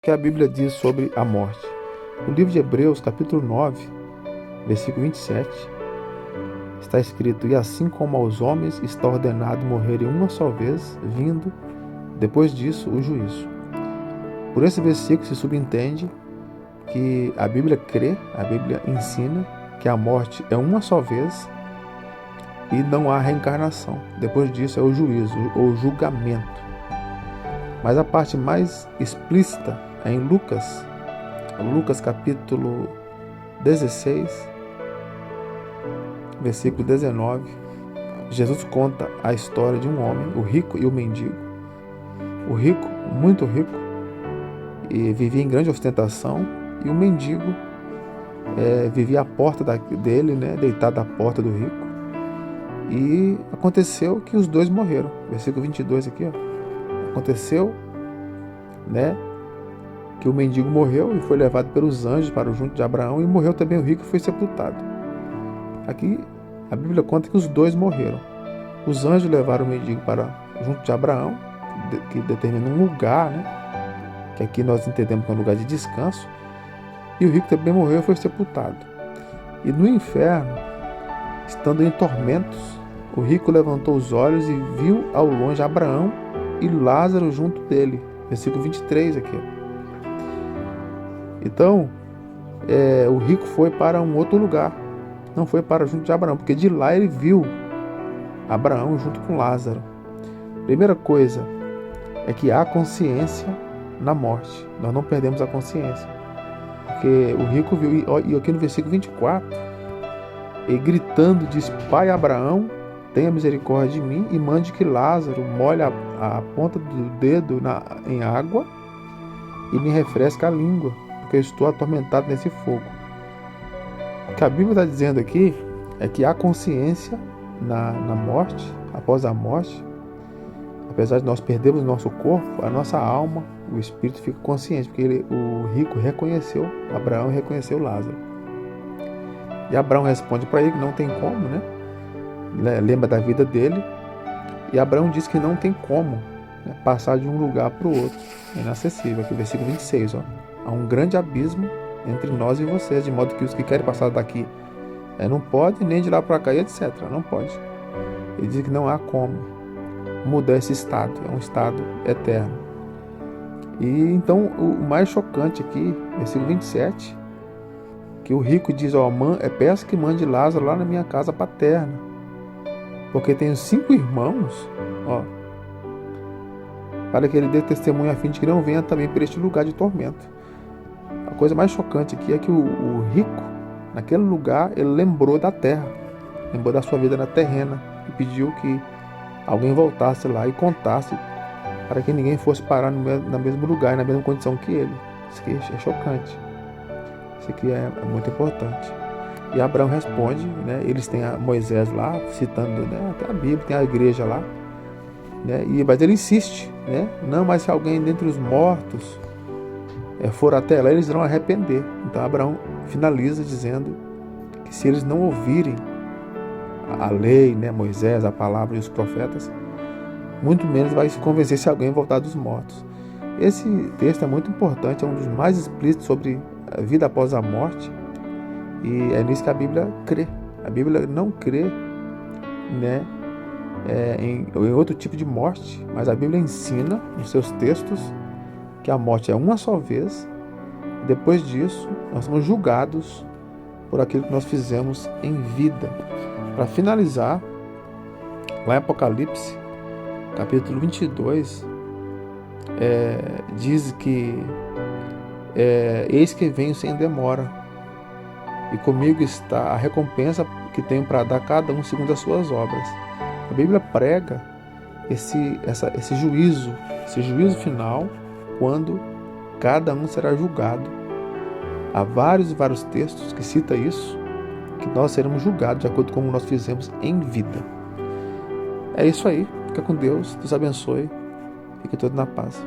que a Bíblia diz sobre a morte. No livro de Hebreus, capítulo 9, versículo 27, está escrito: E assim como aos homens está ordenado morrerem uma só vez, vindo, depois disso, o juízo. Por esse versículo se subentende que a Bíblia crê, a Bíblia ensina que a morte é uma só vez e não há reencarnação. Depois disso é o juízo, ou julgamento. Mas a parte mais explícita é em Lucas capítulo 16, versículo 19. Jesus conta a história de um homem, o rico e o mendigo. O rico, muito rico, e vivia em grande ostentação, e o mendigo vivia à porta dele, deitado à porta do rico. E aconteceu que os dois morreram. Versículo 22 aqui, Aconteceu, que o mendigo morreu e foi levado pelos anjos para o junto de Abraão, e morreu também o rico e foi sepultado. Aqui a Bíblia conta que os dois morreram. Os anjos levaram o mendigo para junto de Abraão, que determina um lugar, que aqui nós entendemos que é um lugar de descanso, e o rico também morreu e foi sepultado. E no inferno, estando em tormentos, o rico levantou os olhos e viu ao longe Abraão e Lázaro junto dele. Versículo 23 aqui. Então, o rico foi para um outro lugar, não foi para junto de Abraão, porque de lá ele viu Abraão junto com Lázaro. Primeira coisa é que há consciência na morte. Nós não perdemos a consciência. Porque o rico viu, e aqui no versículo 24, ele gritando diz: Pai Abraão, tenha misericórdia de mim e mande que Lázaro molhe a ponta do dedo em água e me refresque a língua, porque eu estou atormentado nesse fogo. O que a Bíblia está dizendo aqui é que há consciência na morte, após a morte. Apesar de nós perdermos o nosso corpo, a nossa alma, o espírito fica consciente, porque o rico reconheceu Abraão e reconheceu Lázaro. E Abraão responde para ele que não tem como, lembra da vida dele, e Abraão diz que não tem como passar de um lugar para o outro, é inacessível. Aqui versículo 26, há um grande abismo entre nós e vocês, de modo que os que querem passar daqui não pode, nem de lá para cá, etc. Não pode. Ele diz que não há como mudar esse estado, é um estado eterno. E então o mais chocante aqui, versículo 27, que o rico diz: peço que mande Lázaro lá na minha casa paterna, porque tenho 5 irmãos, para que ele dê testemunho a fim de que não venha também por este lugar de tormento. A coisa mais chocante aqui é que o rico, naquele lugar, ele lembrou da terra, lembrou da sua vida na terrena, e pediu que alguém voltasse lá e contasse, para que ninguém fosse parar no mesmo lugar, na mesma condição que ele. Isso aqui é chocante. Isso aqui é muito importante. E Abraão responde, eles têm Moisés lá, citando até a Bíblia, tem a igreja lá, mas ele insiste, não, mas se alguém dentre os mortos for até lá, eles irão arrepender. Então Abraão finaliza dizendo que se eles não ouvirem a lei, Moisés, a palavra e os profetas, muito menos vai se convencer se alguém voltar dos mortos. Esse texto é muito importante, é um dos mais explícitos sobre a vida após a morte, e é nisso que a Bíblia crê. A Bíblia não crê em outro tipo de morte, mas a Bíblia ensina nos seus textos que a morte é uma só vez, e depois disso nós somos julgados por aquilo que nós fizemos em vida. Para finalizar, lá em Apocalipse, capítulo 22, diz que eis que venho sem demora, e comigo está a recompensa que tenho para dar a cada um segundo as suas obras. A Bíblia prega esse juízo final, quando cada um será julgado. Há vários e vários textos que citam isso, que nós seremos julgados de acordo com como nós fizemos em vida. É isso aí. Fica com Deus. Deus abençoe. Fique todo na paz.